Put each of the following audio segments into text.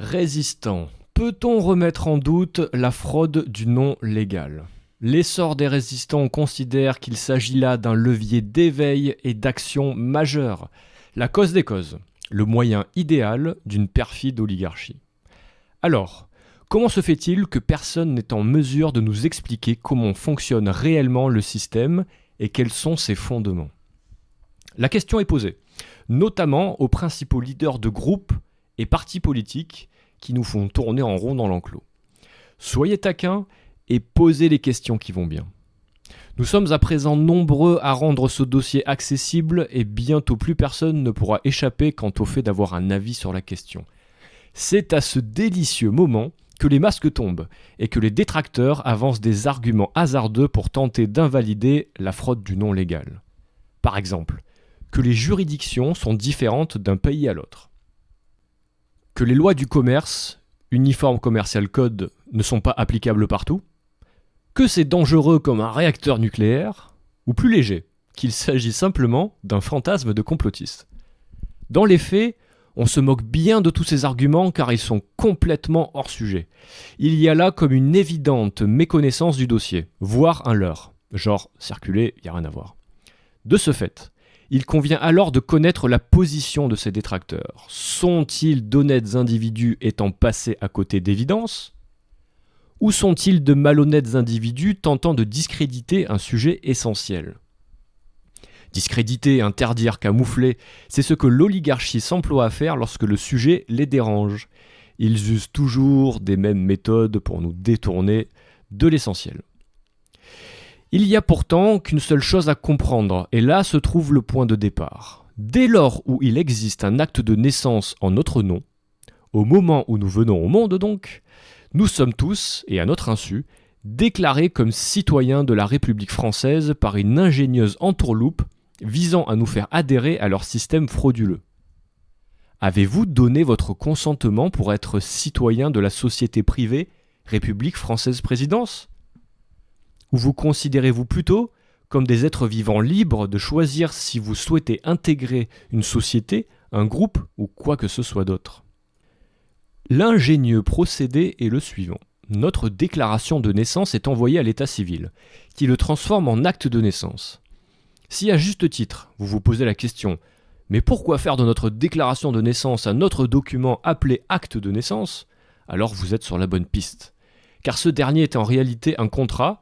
Résistant. Peut-on remettre en doute la fraude du nom légal ? L'essor des résistants considère qu'il s'agit là d'un levier d'éveil et d'action majeure. La cause des causes, le moyen idéal d'une perfide oligarchie. Alors, comment se fait-il que personne n'est en mesure de nous expliquer comment fonctionne réellement le système et quels sont ses fondements ? La question est posée, notamment aux principaux leaders de groupes et partis politiques qui nous font tourner en rond dans l'enclos. Soyez taquins et posez les questions qui vont bien. Nous sommes à présent nombreux à rendre ce dossier accessible et bientôt plus personne ne pourra échapper quant au fait d'avoir un avis sur la question. C'est à ce délicieux moment que les masques tombent et que les détracteurs avancent des arguments hasardeux pour tenter d'invalider la fraude du nom légal. Par exemple, que les juridictions sont différentes d'un pays à l'autre. Que les lois du commerce, Uniform Commercial Code, ne sont pas applicables partout. Que c'est dangereux comme un réacteur nucléaire, ou plus léger, qu'il s'agit simplement d'un fantasme de complotiste. Dans les faits, on se moque bien de tous ces arguments car ils sont complètement hors sujet. Il y a là comme une évidente méconnaissance du dossier, voire un leurre. Genre, circuler, y a rien à voir. De ce fait, il convient alors de connaître la position de ces détracteurs. Sont-ils d'honnêtes individus étant passés à côté d'évidence ? Ou sont-ils de malhonnêtes individus tentant de discréditer un sujet essentiel ? Discréditer, interdire, camoufler, c'est ce que l'oligarchie s'emploie à faire lorsque le sujet les dérange. Ils usent toujours des mêmes méthodes pour nous détourner de l'essentiel. Il y a pourtant qu'une seule chose à comprendre, et là se trouve le point de départ. Dès lors où il existe un acte de naissance en notre nom, au moment où nous venons au monde donc, nous sommes tous, et à notre insu, déclarés comme citoyens de la République française par une ingénieuse entourloupe visant à nous faire adhérer à leur système frauduleux. Avez-vous donné votre consentement pour être citoyen de la société privée République française présidence ? Ou vous considérez-vous plutôt comme des êtres vivants libres de choisir si vous souhaitez intégrer une société, un groupe ou quoi que ce soit d'autre ? L'ingénieux procédé est le suivant. Notre déclaration de naissance est envoyée à l'état civil, qui le transforme en acte de naissance. Si à juste titre, vous vous posez la question « Mais pourquoi faire de notre déclaration de naissance un autre document appelé acte de naissance ?» alors vous êtes sur la bonne piste. Car ce dernier est en réalité un contrat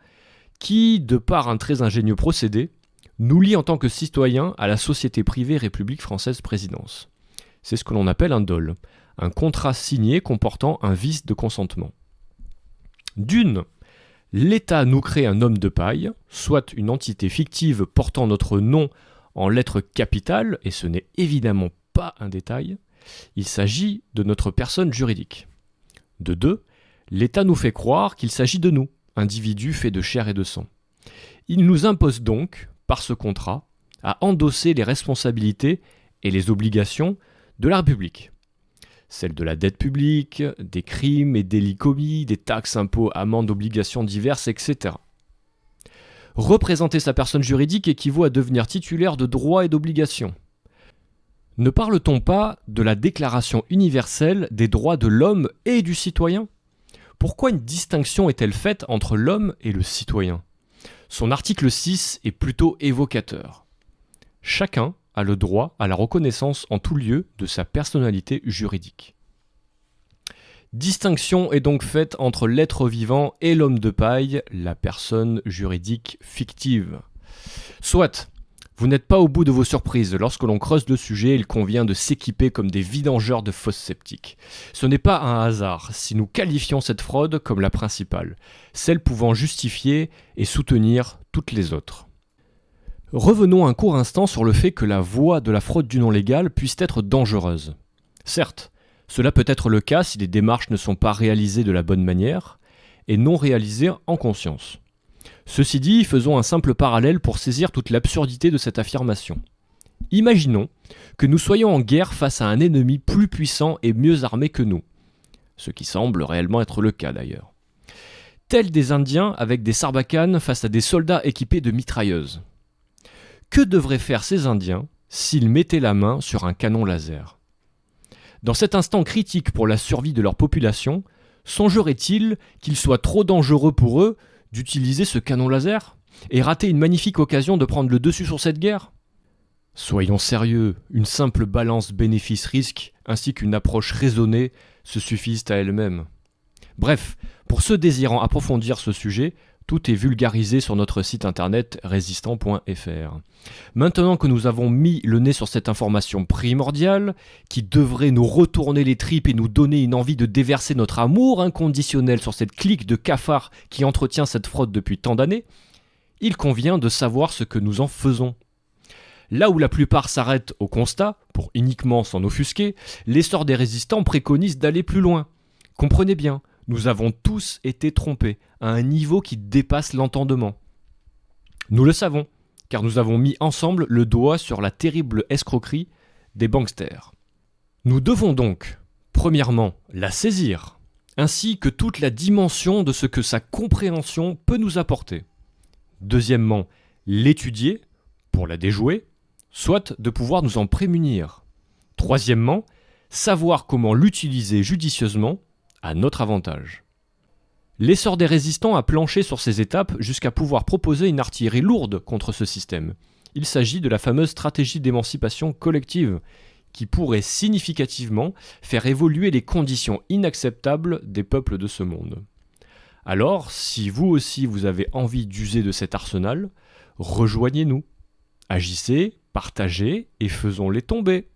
qui, de par un très ingénieux procédé, nous lie en tant que citoyens à la société privée République française présidence. C'est ce que l'on appelle un DOL, un contrat signé comportant un vice de consentement. D'une, l'État nous crée un homme de paille, soit une entité fictive portant notre nom en lettres capitales, et ce n'est évidemment pas un détail, il s'agit de notre personne juridique. De deux, l'État nous fait croire qu'il s'agit de nous, individus faits de chair et de sang. Il nous impose donc, par ce contrat, à endosser les responsabilités et les obligations de la République. Celles de la dette publique, des crimes et délits commis, des taxes, impôts, amendes, obligations diverses, etc. Représenter sa personne juridique équivaut à devenir titulaire de droits et d'obligations. Ne parle-t-on pas de la Déclaration universelle des droits de l'homme et du citoyen ? Pourquoi une distinction est-elle faite entre l'homme et le citoyen ? Son article 6 est plutôt évocateur. Chacun a le droit à la reconnaissance en tout lieu de sa personnalité juridique. Distinction est donc faite entre l'être vivant et l'homme de paille, la personne juridique fictive. Soit, vous n'êtes pas au bout de vos surprises. Lorsque l'on creuse le sujet, il convient de s'équiper comme des vidangeurs de fosses sceptiques. Ce n'est pas un hasard si nous qualifions cette fraude comme la principale, celle pouvant justifier et soutenir toutes les autres. Revenons un court instant sur le fait que la voie de la fraude du nom légal puisse être dangereuse. Certes, cela peut être le cas si les démarches ne sont pas réalisées de la bonne manière et non réalisées en conscience. Ceci dit, faisons un simple parallèle pour saisir toute l'absurdité de cette affirmation. Imaginons que nous soyons en guerre face à un ennemi plus puissant et mieux armé que nous, ce qui semble réellement être le cas d'ailleurs. Tels des Indiens avec des sarbacanes face à des soldats équipés de mitrailleuses. Que devraient faire ces Indiens s'ils mettaient la main sur un canon laser ? Dans cet instant critique pour la survie de leur population, songerait-il qu'il soit trop dangereux pour eux d'utiliser ce canon laser et rater une magnifique occasion de prendre le dessus sur cette guerre ? Soyons sérieux, une simple balance bénéfice-risque ainsi qu'une approche raisonnée se suffisent à elles-mêmes. Bref, pour ceux désirant approfondir ce sujet, tout est vulgarisé sur notre site internet résistant.fr. Maintenant que nous avons mis le nez sur cette information primordiale, qui devrait nous retourner les tripes et nous donner une envie de déverser notre amour inconditionnel sur cette clique de cafards qui entretient cette fraude depuis tant d'années, il convient de savoir ce que nous en faisons. Là où la plupart s'arrêtent au constat, pour uniquement s'en offusquer, l'essor des résistants préconise d'aller plus loin. Comprenez bien, nous avons tous été trompés à un niveau qui dépasse l'entendement. Nous le savons, car nous avons mis ensemble le doigt sur la terrible escroquerie des banksters. Nous devons donc, premièrement, la saisir, ainsi que toute la dimension de ce que sa compréhension peut nous apporter. Deuxièmement, l'étudier, pour la déjouer, soit de pouvoir nous en prémunir. Troisièmement, savoir comment l'utiliser judicieusement à notre avantage. L'essor des résistants a planché sur ces étapes jusqu'à pouvoir proposer une artillerie lourde contre ce système. Il s'agit de la fameuse stratégie d'émancipation collective, qui pourrait significativement faire évoluer les conditions inacceptables des peuples de ce monde. Alors, si vous aussi vous avez envie d'user de cet arsenal, rejoignez-nous. Agissez, partagez et faisons-les tomber.